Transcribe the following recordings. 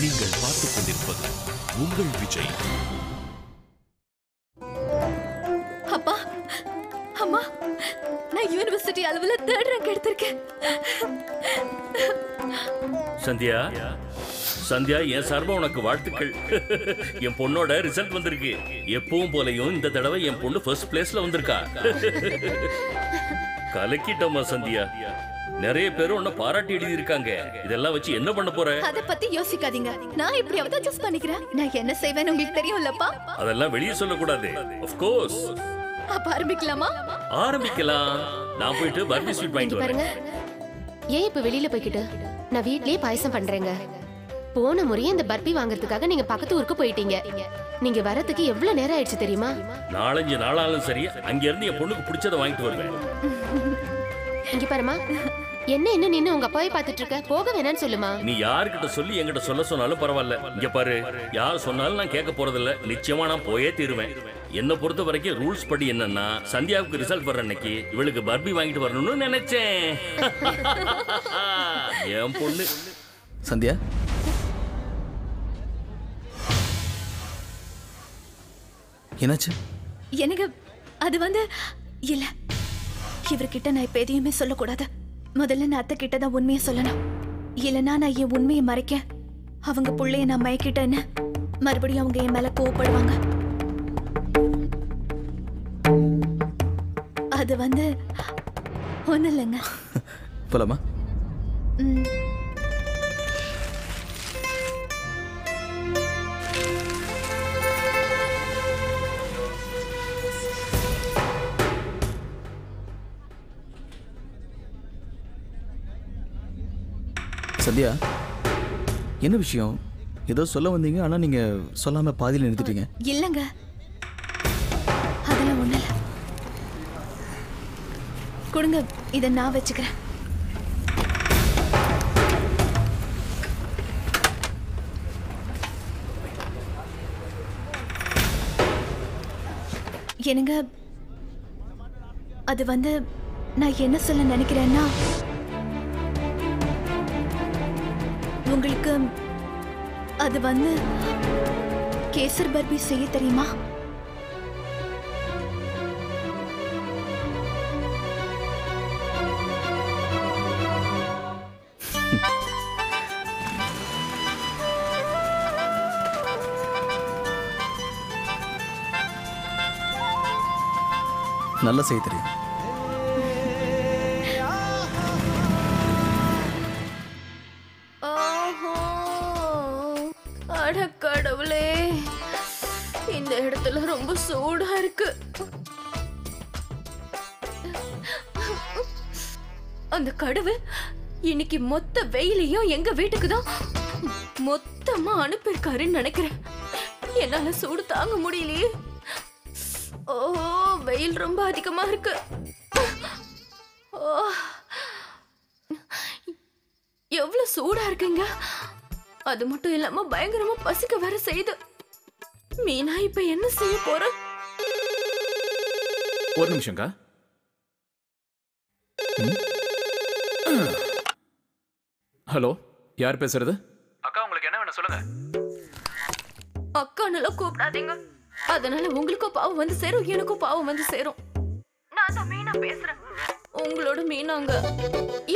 நீங்கள் பார்த்துக் கொண்டிருப்பது உங்கள் விஜய். அப்பா அம்மா, நான் யூனிவர்சிட்டி அளவுல 3rd ரேங்க் எடுத்திருக்கேன். சந்தியா, சந்தியா, என் சார்பா உனக்கு வாழ்த்துக்கள். என் பொண்ணோட ரிசல்ட் வந்திருக்கு. எப்பவும் போலயும் இந்த தடவை என் பொண்ணு ஃபர்ஸ்ட் பிளேஸ்ல வந்திருக்கா. கலக்கிட்டோமா சந்தியா. நிறைய பேர் உன்னை பாராட்டி எழுதி இருக்காங்க. இதெல்லாம் வச்சு என்ன பண்ண போற? அத பத்தி யோசிக்காதீங்க. நான் இப்படியாவது அட்ஜஸ்ட் பண்ணிக்கிறேன். நான் என்ன செய்வேன்னு உங்களுக்கு தெரியும்லப்பா. அதெல்லாம் வெளியே சொல்லக்கூடாது. Of course. அப்ப ஆரம்பிக்கலாமா? ஆரம்பிக்கலாம். நான் போயிட்டு பர்பி ஸ்வீட் வாங்கிட்டு வரேன். ஏன் இப்ப வெளியில போய்கிட்டு? நான் வீட்லயே பாயசம் பண்றேங்க. போன முறையே இந்த பர்பி வாங்குறதுக்காக நீங்க பக்கத்து ஊருக்கு போயிட்டீங்க. நீங்க வரதுக்கு எவ்வளவு நேரம் ஆயிடுச்சு தெரியுமா? 4-5 நாளாலும் சரி, அங்க இருந்து என் பொண்ணுக்கு பிடிச்சதை வாங்கிட்டு வருவேன். இங்க பாருமா, என்ன நின்னு உங்க அப்பாவை பாத்துட்டு இருக்க? போக வேணான்னு சொல்லுமா. நீ யாருக்கிட்ட சொல்லி என்கிட்ட சொல்ல சொன்னாலும் பரவாயில்ல. இங்க பாரு, யார் சொன்னாலும் நான் கேட்க போறதில்ல. நிச்சயமா நான் போயே தீருவேன். என்ன பொறுத்த வரைக்கும் ரூல்ஸ் படி என்னன்னா, சந்தியாவுக்கு ரிசல்ட் வர்ற அன்னைக்கு இவளுக்கு பர்பி வாங்கிட்டு வரணும்னு நினைச்சேன். என் பொண்ணு சந்தியா, என்னாச்சு? எனக்கு அது இல்ல, இவர்கிட்ட நான் இப்ப எதையுமே சொல்லக்கூடாது. முதல்ல நான் அத்தை கிட்ட தான் உண்மையை சொல்லணும். இல்லைன்னா நான் என் உண்மையை மறைக்க அவங்க புள்ளைய நான் மயக்கிட்டேன்னு மறுபடியும் அவங்க என் மேல கோவப்படுவாங்க. அது ஒண்ணு இல்லைங்க. போலாமா? சந்தியா, என்ன விஷயம்? ஏதோ சொல்ல வந்தீங்க, ஆனா நீங்க சொல்லாம பாதியில நிறுத்திட்டீங்க. இல்லங்க, அதெல்லாம் ஒண்ணு இல்ல. கொடுங்க, இதை நான் வச்சுக்கிறேன். என்னங்க, அது நான் என்ன சொல்ல நினைக்கிறேன்னா, உங்களுக்கு அது கேசர் பர்பி செய்ய தெரியுமா? நல்லா செய்ய தெரியும். கடவுளே, இந்த இடத்துல ரொம்ப சூடா இருக்கு. அந்த கடவுள் இன்னைக்கு மொத்த வெயிலையும் எங்க வீட்டுக்கு தான் மொத்தமா அனுப்பியிருக்காருன்னு நினைக்கிறேன். என்னால சூடு தாங்க முடியலையே. ஓ, வெயில் ரொம்ப அதிகமா இருக்கு. எவ்வளவு சூடா இருக்குங்க. அது மட்டும் இல்லாம பயங்கரமா பசிக்க வர செய்யுது. மீனா இப்ப என்ன செய்ய போற? ஒரு நிமிஷம்க்கா. ஹலோ, யார் பேசுறது? அக்கா, உங்களுக்கு என்ன வேணும் சொல்லுங்க. அக்கானால கூப்பிடாதீங்க. அதனால உங்களுக்கும் பாவம் சேரும், எனக்கும் பாவம் சேரும். நான் தான் மீனா பேசுறேன். உங்களோட மீனாங்க.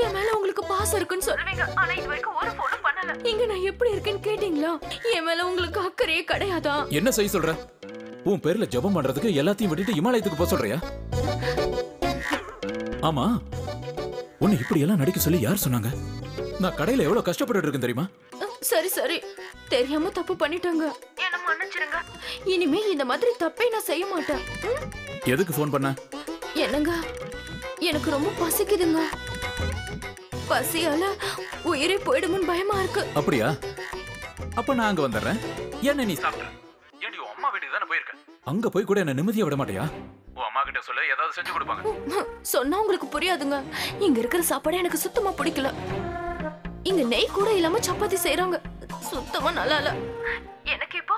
என் மேல உங்களுக்கு பாசம் இருக்குன்னு சொல்லுவீங்க, ஆனா இது வரைக்கும் ஒரு போனும் பண்ணல. இங்க நான் எப்படி இருக்கேன்னு கேட்டீங்களா? என் மேல உங்களுக்கு அக்கறையே கிடையாதா? என்ன செய்ய சொல்ற? உன் பேர்ல ஜெபம் பண்றதுக்கு எல்லாத்தையும் விட்டுட்டு இமாலயத்துக்கு போக சொல்றியா? ஆமா, உன்னை இப்படி எல்லாம் நடிக்க சொல்லி யார் சொன்னாங்க? நான் கடையில எவ்வளவு கஷ்டப்பட்டு இருக்கேன் தெரியுமா? சரி சரி, தெரியாம தப்பு பண்ணிட்டாங்க, என்ன மன்னிச்சிடுங்க. இனிமே இந்த மாதிரி தப்பே நான் செய்ய மாட்டேன். எதுக்கு போன் பண்ண? என்னங்க, எனக்கு ரொம்ப பசிக்குதுங்க. பசியால உயிரே போயிடுமோன்னு பயமா இருக்கு. அப்படியா? அப்ப நான் அங்க வந்துடுறேன். என்ன நீ சாப்பிட்ட? ஏண்டி உன் அம்மா வீட்டுக்கு தானே போயிருக்க? அங்க போய் கூட என்ன நிம்மதியா விட மாட்டியா? உன் அம்மா கிட்ட சொல்ல, ஏதாவது செஞ்சு கொடுப்பாங்க. சொன்னா உங்களுக்கு புரியாதுங்க. இங்க இருக்கிற சாப்பாடு எனக்கு சுத்தமா பிடிக்கல. இங்க நெய் கூட இல்லாம சப்பாத்தி செய்யறாங்க, சுத்தமா நல்லா இல்ல. எனக்கு இப்போ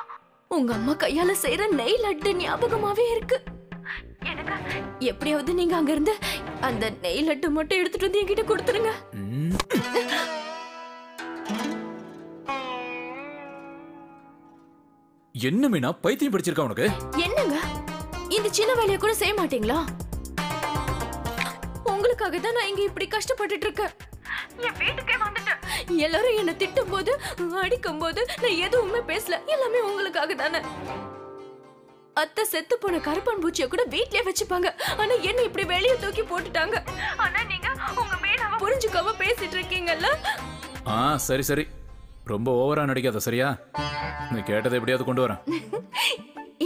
உங்க அம்மா கையால செய்யற நெய் லட்டு ஞாபகமாவே இருக்கு. எனக்கு எப்படியாவது நீங்க அங்க இருந்து அந்த நெய் லட்டு மட்டும் எடுத்துட்டு வந்து என்கிட்ட கொடுத்துருங்க. என்ன மீனா பைத்தியம் பிடிச்சிருக்கா உனக்கு? என்னங்க இந்த சின்ன வேலையை கூட செய்ய மாட்டீங்களா? உங்களுக்காக தான் நான் இங்க இப்படி கஷ்டப்பட்டுட்டு இருக்கேன். என் வீட்டுக்கே வந்துட்டேன். எல்லாரும் என்ன திட்டும் போது அடிக்கும் போது நான் எதுவுமே பேசல. எல்லாமே உங்களுக்காக தானே. அத்தை செத்து போன கருப்பான் பூச்சியை கூட வீட்லயே வச்சுப்பாங்க. ஆனா என்ன இப்படி வெளியே தூக்கி போட்டுட்டாங்க. ஆனா நீங்க உங்க மேல புரிஞ்சுக்காம பேசிட்டு இருக்கீங்கல்ல. சரி சரி, ரொம்ப ஓவரா நடிக்காத சரியா? நீ கேட்டதை எப்படியாவது கொண்டு வரேன்.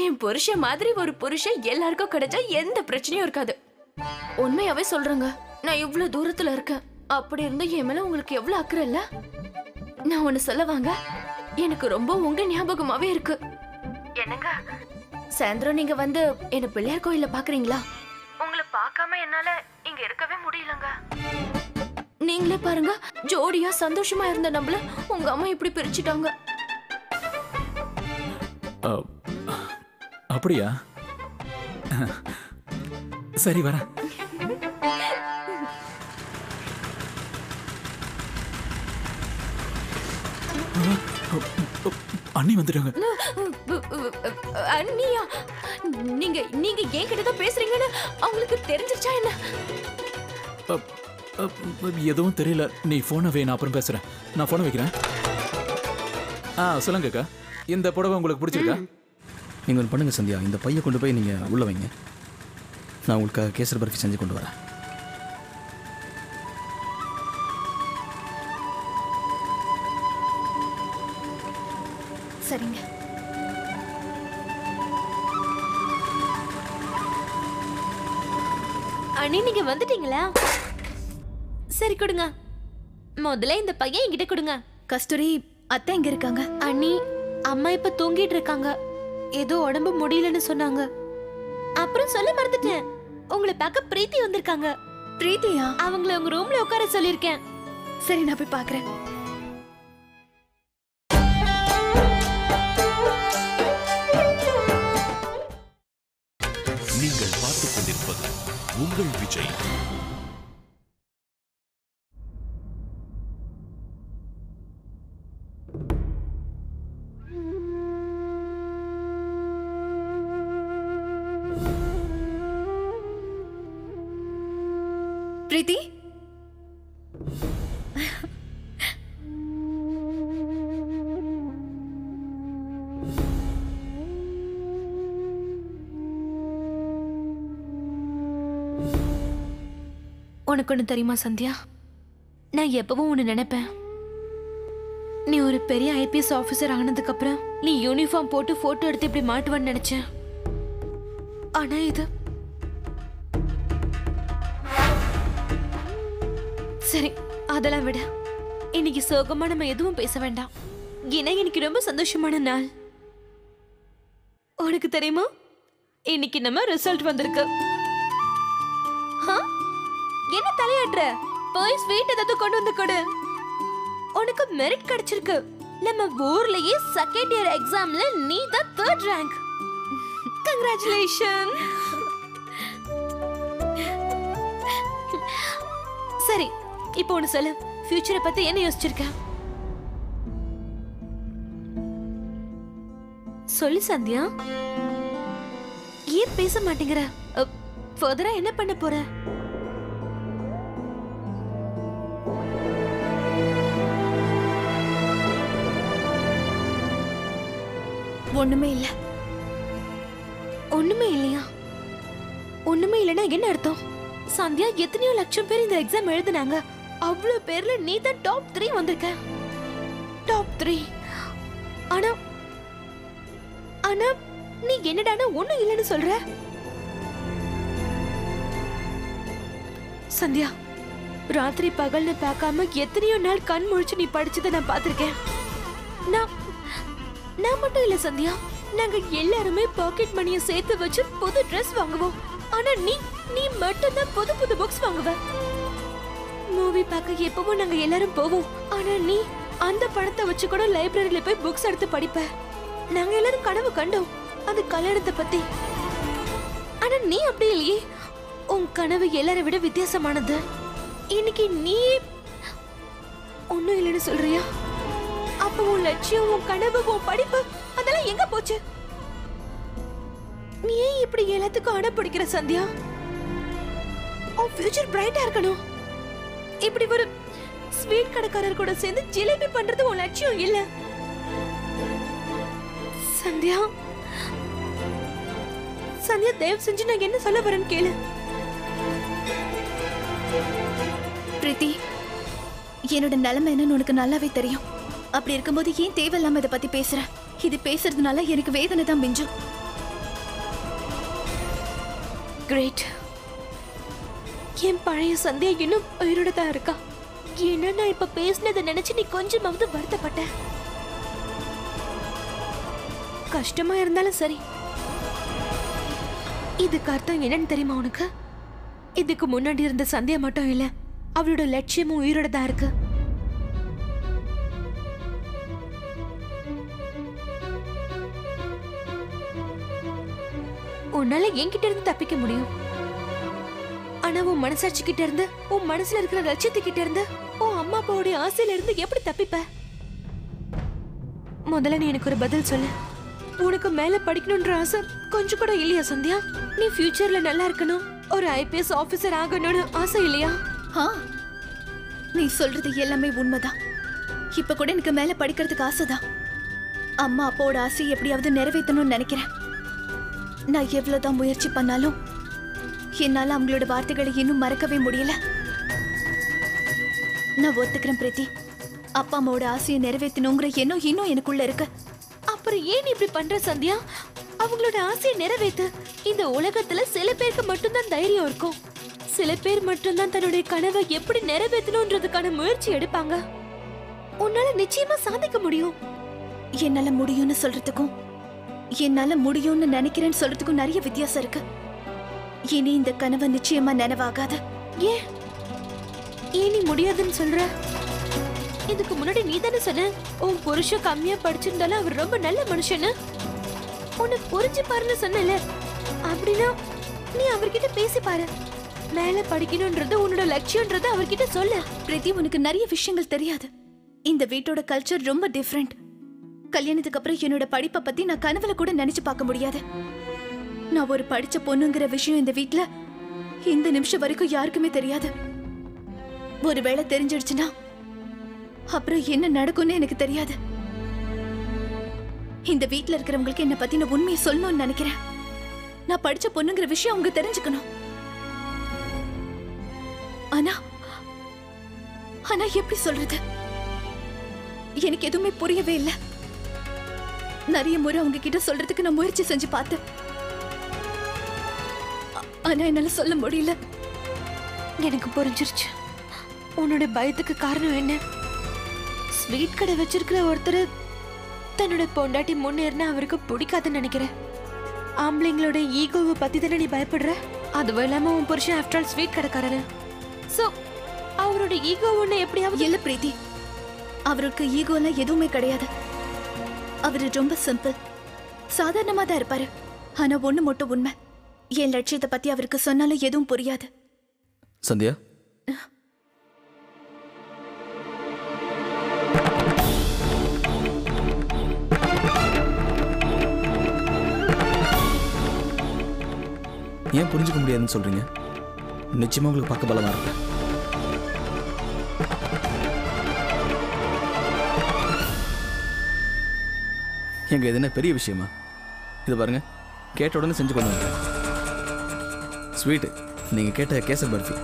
என் புருஷன் மாதிரி ஒரு புருஷன் எல்லாருக்கும் கிடைச்சா எந்த பிரச்சனையும் இருக்காது. உண்மையாவே சொல்றேங்க, நான் இவ்வளவு தூரத்துல இருக்கேன். அப்படி இருந்தா என் மேல உங்களுக்கு எவ்வளவு அக்கறை இல்ல? நான் ஒண்ணு சொல்ல வாங்க, எனக்கு ரொம்ப உங்க ஞாபகமாவே இருக்கு. என்னங்க சாயந்தரம் நீங்க வந்து என்ன பிள்ளையார் கோயில்ல பாக்குறீங்களா? உங்களை பார்க்காம என்னால இங்க இருக்கவே முடியலங்க. நீங்களே பாருங்க, ஜோடியா சந்தோஷமா இருந்த நம்மள உங்க அம்மா இப்படி பிரிச்சுட்டாங்க. அப்படியா? சரி வரேன். அண்ணி வந்துட்டாங்க. அண்ணியா? நீங்க நீங்க என்கிட்ட தான் பேசுறீங்கன்னு அவங்களுக்கு தெரிஞ்சிருச்சா என்ன? எதுவும் தெரியல. நீ போனை வை, நான் அப்புறம் பேசுறேன். நான் போனை வைக்கிறேன். சொல்லுங்க அக்கா, இந்த புடவை உங்களுக்கு பிடிச்சிருக்கா? நீங்கள் ஒன்று பண்ணுங்கள் சந்தியா, இந்த பையை கொண்டு போய் நீங்கள் உள்ளே வைங்க. நான் உங்களுக்கு கேசரி பர்ஃபி செஞ்சு கொண்டு வரேன். சரிங்க. அண்ணி நீங்க வந்துட்டீங்களா? சரி கொடுங்க. முதல்ல இந்த பையன் என்கிட்ட கொடுங்க. கஸ்தூரி அத்தை எங்க இருக்காங்க? அண்ணி அம்மா இப்ப தூங்கிட்டு இருக்காங்க. ஏதோ உடம்பு முடியலன்னு சொன்னாங்க. அப்புறம் சொல்ல மறந்துட்டேன், உங்களை பார்க்க பிரீத்தி வந்திருக்காங்க. பிரீத்தியா? அவங்கள உங்க ரூம்ல உட்கார சொல்லிருக்கேன். சரி, நான் போய் பார்க்கறேன். நீங்கள் பார்த்துக் கொண்டிருப்பது உங்கள் விஜய். பிரீத்தி, உனக்கு ஒண்ணு தெரியுமா சந்தியா? நான் எப்பவும் ஒண்ணு நினைப்பேன். நீ ஒரு பெரிய ஐபிஎஸ் ஆபீசர் ஆனதுக்கு அப்புறம் நீ யூனிஃபார்ம் போட்டு போட்டோ எடுத்து இப்படி மாட்டுவான்னு நினைச்சேன். ஆனா இது சரி, அதெல்லாம் விட இன்னைக்கு சோகமா நம்ம எதுவும் பேச வேண்டாம். ஏன்னா இன்னைக்கு ரொம்ப சந்தோஷமான நாள். உனக்கு தெரியுமா, இன்னைக்கு நம்ம ரிசல்ட் வந்திருக்கு. என்ன தலையாட்டுற? போய் ஸ்வீட் ஏதாவது கொண்டு வந்து கொடு. உனக்கு மெரிட் கிடைச்சிருக்கு. நம்ம ஊர்லயே செகண்ட் இயர் எக்ஸாம்ல நீ தான் 3rd ரேங்க். கங்க்ராச்சுலேஷன். சரி, இப்போ ஒன்னு சொல்லு, ஃபியூச்சரை பத்தி என்ன யோசிச்சிருக்க? சொல்லு சந்தியா. ஏன் பேச மாட்டேங்கிற? ஃபர்தரா என்ன பண்ண போற? ஒண்ணுமே இல்ல. ஒண்ணுமே இல்லையா? ஒண்ணுமே இல்லைன்னா என்ன அர்த்தம்? சந்தியா, எத்தனையோ லட்சம் பேர் இந்த எக்ஸாம் எழுதுனாங்க. அவ்வளவு பேர்ல நீ தான் டாப் 3 வந்திருக்க. டாப் 3. ஆனா ஆனா நீ என்னடானா ஒண்ணும் இல்லைன்னு சொல்ற? சந்தியா, ராத்திரி பகல்னு பார்க்காம எத்தனையோ நாள் கண் முழிச்சு நீ படிச்சதை நான் பார்த்திருக்கேன். நான் மட்டும் இல்ல சந்தியா, நாங்க எல்லாருமே பாக்கெட் மணியை சேர்த்து வச்சு புது ட்ரெஸ் வாங்குவோம். ஆனா நீ மட்டும் தான் புது புது புக்ஸ் வாங்குவ. மூவி பார்க்க எப்பவும் நாங்க எல்லாரும் போவோம். ஆனா நீ அந்த பணத்தை வச்சு கூட லைப்ரரியில போய் புக்ஸ் எடுத்து படிப்ப. நாங்க எல்லாரும் கனவு கண்டோம் அது கல்யாணத்தை பத்தி. ஆனா நீ அப்படி இல்லையே. உன் கனவு எல்லாரை விட வித்தியாசமானது. இன்னைக்கு நீ ஒண்ணும் இல்லைன்னு சொல்றியா? அப்ப உன் லட்சியம், உன் கனவு, உன் படிப்பு அதெல்லாம் எங்க போச்சு? நீ ஏன் இப்படி எல்லாத்துக்கும் அடம் பிடிக்கிற சந்தியா? உன் ஃபியூச்சர் பிரைட்டா இருக்கணும். இப்படி ஒரு ஸ்வீட் கடைக்காரர் கூட சேர்ந்து ஜிலேபி பண்றது உன் லட்சியம் இல்ல சந்தியா. சந்தியா, தயவு செஞ்சு நான் என்ன சொல்ல வரேன்னு கேளு. பிரீத்தி, என்னோட நிலைமை என்னன்னு உனக்கு நல்லாவே தெரியும். அப்படி இருக்கும்போது ஏன் தேவையில்லாம இதை பத்தி பேசுற? இது பேசுறதுனால எனக்கு வேதனை தான் மிஞ்சும். கிரேட். என் பழைய சந்தியா இன்னும் உயிரோட தான் இருக்கா. ஏன்னா நான் இப்ப பேசினதை நினைச்சு நீ கொஞ்சமாவது வருத்தப்பட்ட. கஷ்டமா இருந்தாலும் சரி. இதுக்கு அர்த்தம் என்னன்னு தெரியுமா உனக்கு? இதுக்கு முன்னாடி இருந்த சந்தியா மட்டும் இல்ல, அவளோட லட்சியமும் உயிரோட தான் இருக்கு. உன்னால என்கிட்ட இருந்து தப்பிக்க முடியும். ஆனா உன் மனசாட்சி கிட்ட இருந்து, உன் மனசுல இருக்கிற லட்சியத்துக்கிட்ட இருந்து, உன் அம்மா அப்பாவுடைய ஆசையில இருந்து எப்படி தப்பிப்ப? முதல்ல நீ எனக்கு ஒரு பதில் சொல்லு. உனக்கு மேல படிக்கணும்ன்ற ஆசை கொஞ்சம் கூட இல்லையா சந்தியா? நீ ஃபியூச்சர்ல நல்லா இருக்கணும், ஒரு IPS ஆபீசர் ஆகணும்னு ஆசை இல்லையா? நீ சொல்றது எல்லாமே உண்மைதான். இப்ப கூட எனக்கு மேல படிக்கிறதுக்கு ஆசைதான். அம்மா அப்பாவோட ஆசையை எப்படியாவது நிறைவேற்றணும்னு நினைக்கிறேன். நான் எவ்வளவுதான் முயற்சி பண்ணாலும் என்னால அவங்களோட வார்த்தைகளை இன்னும் மறக்கவே முடியல. நான் ஒத்துக்கிறேன் பிரீத்தி, அப்பா அம்மாவோட ஆசையை நிறைவேற்றணுங்கிற எண்ணம் இன்னும் எனக்குள்ள இருக்கு. அப்புறம் ஏன் இப்படி பண்ற சந்தியா? அவங்களோட ஆசையை நிறைவேத்து. இந்த உலகத்துல சில பேருக்கு மட்டும்தான் தைரியம் இருக்கும். சில பேர் மட்டும்தான் தன்னுடைய கனவை எப்படி நிறைவேற்றணும்ன்றதுக்கான முயற்சி எடுப்பாங்க. உன்னால நிச்சயமா சாதிக்க முடியும். என்னால முடியும்னு சொல்றதுக்கும் என்னால முடியும்னு நினைக்கிறேன்னு சொல்றதுக்கும் நிறைய வித்தியாசம் இருக்கு. இனி இந்த கனவு நிச்சயமா நினைவாகாது. ஏன் நீ முடியாதுன்னு சொல்ற? இதுக்கு முன்னாடி நீ தானே சொன்ன உன் புருஷன் கம்மியா படிச்சிருந்தாலும் அவர் ரொம்ப நல்ல மனுஷன்னு. உனக்கு புரிஞ்சு பாருன்னு சொன்னல. அப்படின்னா நீ அவர்கிட்ட பேசி பாரு. மேல படிக்கணும்ன்றது உன்னோட லட்சியம்ன்றது அவர்கிட்ட சொல்லு. பிரீத்தி, உனக்கு நிறைய விஷயங்கள் தெரியாது. இந்த வீட்டோட கல்ச்சர் ரொம்ப டிஃப்ரெண்ட். கல்யாணத்துக்கு அப்புறம் என்னோட படிப்பை பத்தி நான் கனவுல கூட நினைச்சு பார்க்க முடியாது. நான் ஒரு படிச்ச பொண்ணுங்கிற விஷயம் இந்த வீட்ல இந்த நிமிஷம் வரைக்கும் யாருக்குமே தெரியாது. ஒருவேளை தெரிஞ்சிடுச்சுன்னா அப்புறம் என்ன நடக்கும்னு எனக்கு தெரியாது. இந்த வீட்ல இருக்கிறவங்களுக்கு என்ன பத்தி நான் உண்மையை சொல்லணும்னு நினைக்கிறேன். நான் படிச்ச பொண்ணுங்கிற விஷயம் அவங்க தெரிஞ்சுக்கணும். ஆனா ஆனா எப்படி சொல்றது? எனக்கு எதுவுமே புரியவே இல்லை. நிறைய முறை அவங்க கிட்ட சொல்றதுக்கு நான் முயற்சி செஞ்சு பார்த்தேன். ஆனா என்னால சொல்ல முடியல. எனக்கு புரிஞ்சிருச்சு உன்னோட பயத்துக்கு காரணம் என்ன. ஸ்வீட் கடை வச்சிருக்கிற ஒருத்தர் தன்னோட பொண்டாட்டி முன்னேறினா அவருக்கு பிடிக்காதுன்னு நினைக்கிறேன். ஆம்பளைங்களோட ஈகோவை பத்தி தானே நீ பயப்படுற? அதுவும் இல்லாம உன் புருஷன் ஆஃப்டர் ஆல் ஸ்வீட் கடைக்காரரு. சோ அவரோட ஈகோ ஒண்ணு எப்படியாவது. இல்ல பிரீத்தி, அவருக்கு ஈகோலாம் எதுவுமே கிடையாது. அவரு ரொம்ப சிம்பிள், சாதாரணமா தான் இருப்பாரு. ஆனா ஒண்ணு மட்டும் உண்மை, என் லட்சியத்தை பத்தி அவருக்கு சொன்னாலும் எதுவும் புரியாது. சந்தியா, ஏன் புரிஞ்சுக்க முடியாதுன்னு சொல்றீங்க? நிச்சயமா உங்களுக்கு பார்க்க பலமா இருக்கு. எங்க இது என்ன பெரிய விஷயமா? இது பாருங்க, கேட்ட உடனே செஞ்சு கொண்டு வந்தேன். ஸ்வீட்டு, நீங்க கேட்ட கேசர் பர்ஃபி.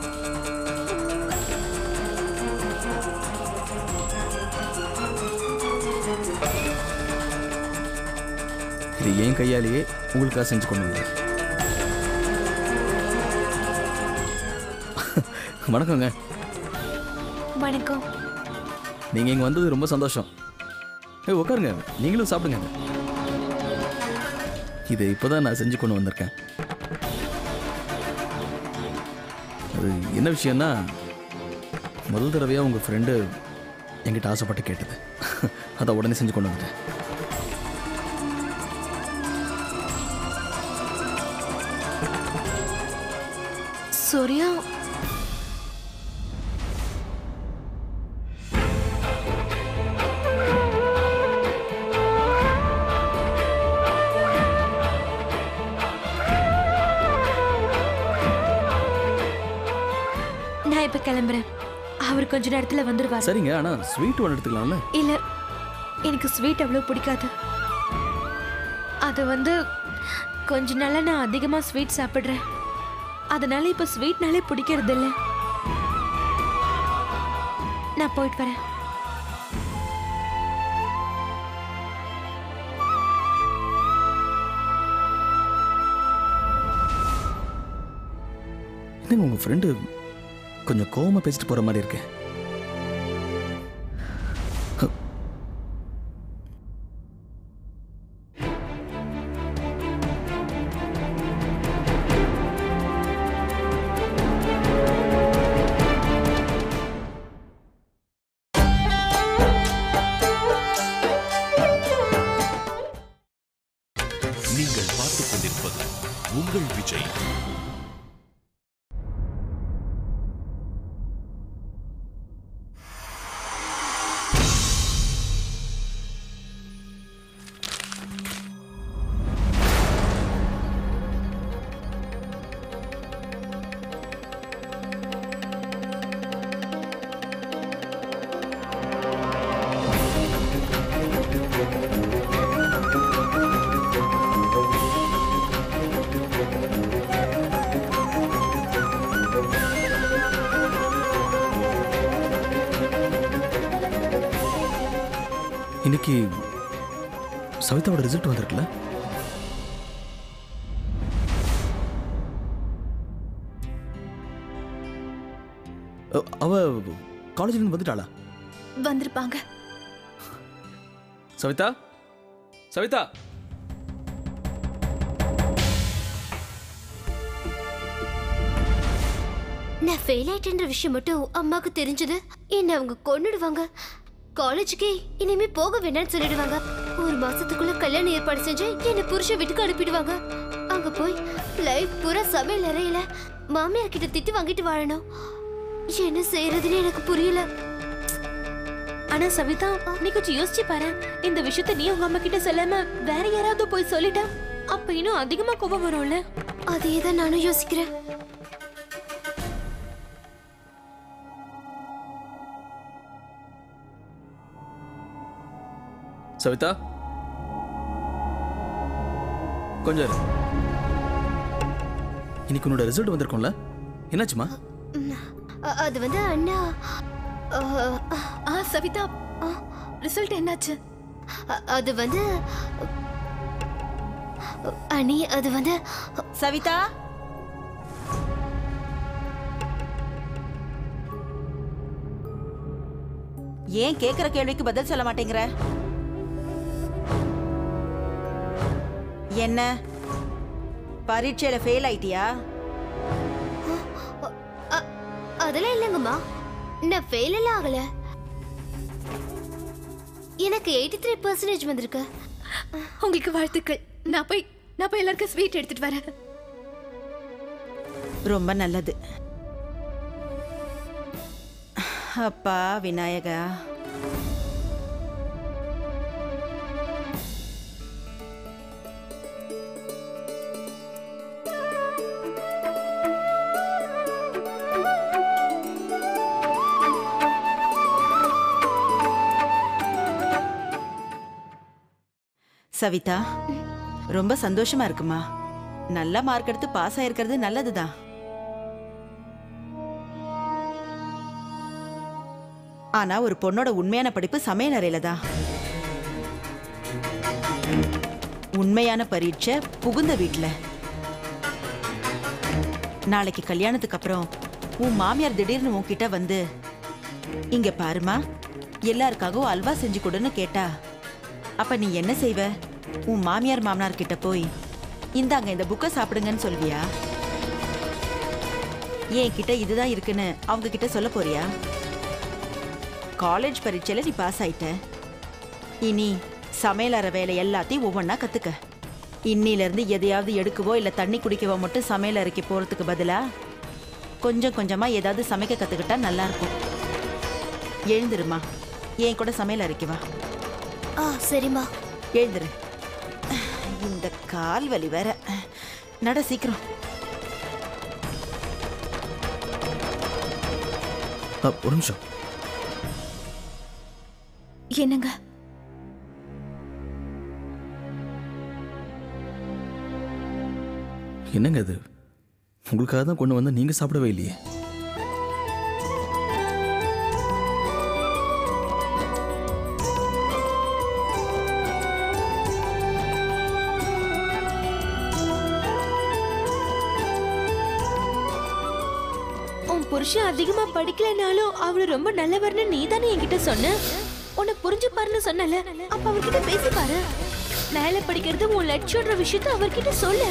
இது என் கையாலேயே உங்களுக்காக செஞ்சு கொண்டு வந்தேன். வணக்கங்க. வணக்கம். நீங்க இங்க வந்தது ரொம்ப சந்தோஷம். உட்காருங்க, நீங்களும் சாப்பிடுங்க. இது இப்போதான் நான் செஞ்சு கொண்டு வந்திருக்கேன். அது என்ன விஷயம்னா, முதல் தடவையாக உங்கள் ஃப்ரெண்டு என்கிட்ட ஆசைப்பட்டு கேட்டது. அதை உடனே செஞ்சு கொண்டு வந்துட்டேன். சூர்யா, இப்ப கிளம்புறேன். அவர் கொஞ்ச நேரத்துல வந்துருவாரு. சரிங்க, ஆனா ஸ்வீட் ஒன்று எடுத்துக்கலாம்ல? இல்ல, எனக்கு ஸ்வீட் அவ்வளவு பிடிக்காது. அது கொஞ்ச நாளா நான் அதிகமா ஸ்வீட் சாப்பிடுறேன். அதனால இப்ப ஸ்வீட்னாலே பிடிக்கிறது இல்ல. நான் போயிட்டு வரேன். என்னங்க உங்க ஃப்ரெண்டு கொஞ்சம் கோவமா பேசிட்டு போற மாதிரி இருக்கு. நீங்கள் பார்த்துக் கொண்டிருப்பது உங்கள் விஜய். இன்னைக்கு சவிதாவோட ரிசல்ட் வந்திருக்குல்ல? அவ காலேஜ்ல இருந்து வந்துட்டாளா? வந்திருப்பாங்க. சவிதா, சவிதா, நான் ஃபெயில் ஆயிட்டேன்ற விஷயம் மட்டும் அம்மாக்கு தெரிஞ்சது என்ன அவங்க கொன்னுடுவாங்க. காலேஜுக்கே இனிமே போக வேண்டாம்னு சொல்லிடுவாங்க. 1 மாசத்துக்குள்ள கல்யாணம் ஏற்பாடு செஞ்சு என்ன புருஷன் வீட்டுக்கு அனுப்பிடுவாங்க. அங்க போய் லைஃப் பூரா சமையல் அறையில மாமியார் கிட்ட திட்டு வாங்கிட்டு வாழணும். என்ன செய்யறதுன்னு எனக்கு புரியல. ஆனா சவிதா, நீ கொஞ்சம் யோசிச்சு பாரு. இந்த விஷயத்த நீ உங்க அம்மா கிட்ட சொல்லாம வேற யாராவது போய் சொல்லிட்டா அப்ப இன்னும் அதிகமா கோபம் வரும்ல. அதேதான் நானும் யோசிக்கிறேன். சவிதா, கொஞ்சம் இரு. இன்னைக்கு உன்னோட ரிசல்ட் வந்திருக்கும்ல, என்னாச்சுமா? அது அண்ணா. சவிதா, ரிசல்ட் என்னாச்சு? அது அண்ணி, அது சவிதா, ஏன் கேக்குற கேள்விக்கு பதில் சொல்ல மாட்டேங்கிற? என்ன பரீட்சையில ஃபெயில் ஆயிட்டியா? அதெல்லாம் இல்லங்கம்மா, நான் ஃபெயில் எல்லாம் ஆகல. எனக்கு 83% வந்திருக்கு. உங்களுக்கு வாழ்த்துக்கள். நான் போய் எல்லாருக்கும் ஸ்வீட் எடுத்துட்டு வரேன். ரொம்ப நல்லது. அப்பா விநாயகா, சவிதா, ரொம்ப சந்தோஷமா இருக்குமா. நல்ல மார்க் எடுத்து பாஸ் ஆயிருக்கிறது நல்லதுதான். ஆனா ஒரு பொண்ணோட உண்மையான படிப்பு சமையல் அறையில தான். உண்மையான பரீட்சை புகுந்த வீட்டுல. நாளைக்கு கல்யாணத்துக்கு அப்புறம் உன் மாமியார் திடீர்னு உன்கிட்ட வந்து, இங்க பாருமா, எல்லாருக்காகவும் அல்வா செஞ்சு கொடுன்னு கேட்டா அப்ப நீ என்ன செய்வ? உன் மாமியார் மாமனார் கிட்ட போய், இந்தாங்க இந்த புக்கை சாப்பிடுங்கன்னு சொல்வியா? என்கிட்ட இதுதான் இருக்குன்னு அவங்க கிட்ட சொல்ல போறியா? காலேஜ் பரீட்சையில நீ பாஸ் ஆயிட்ட. இனி சமையலறை வேலை எல்லாத்தையும் ஒவ்வொன்னா கத்துக்க. இன்னில இருந்து எதையாவது எடுக்கவோ இல்ல தண்ணி குடிக்கவோ மட்டும் சமையல் அறைக்கு போறதுக்கு பதிலா கொஞ்சம் கொஞ்சமா ஏதாவது சமைக்க கத்துக்கிட்டா நல்லா இருக்கும். எழுந்துருமா, என் கூட சமையல் அறைக்கு வா. சரிம்மா. எழுந்துரு. இந்த கால் வலி வேற. நட சீக்கிரம். ஒரு நிமிஷம். என்னங்க? என்னங்க இது? உங்களுக்காக தான் கொண்டு வந்து நீங்க சாப்பிடவே இல்லையே. உன் புருஷன் அதிகமா படிக்கலனாலும் அவரு ரொம்ப நல்லவர்னு நீ தானே என்கிட்ட சொன்ன. உன்னை புரிஞ்சுப்பாருன்னு சொன்னல, அப்ப அவர்கிட்ட பேசி பாரு. மேல படிக்கிறது உன் லட்சியன்ற விஷயத்த அவர்கிட்ட சொல்லு.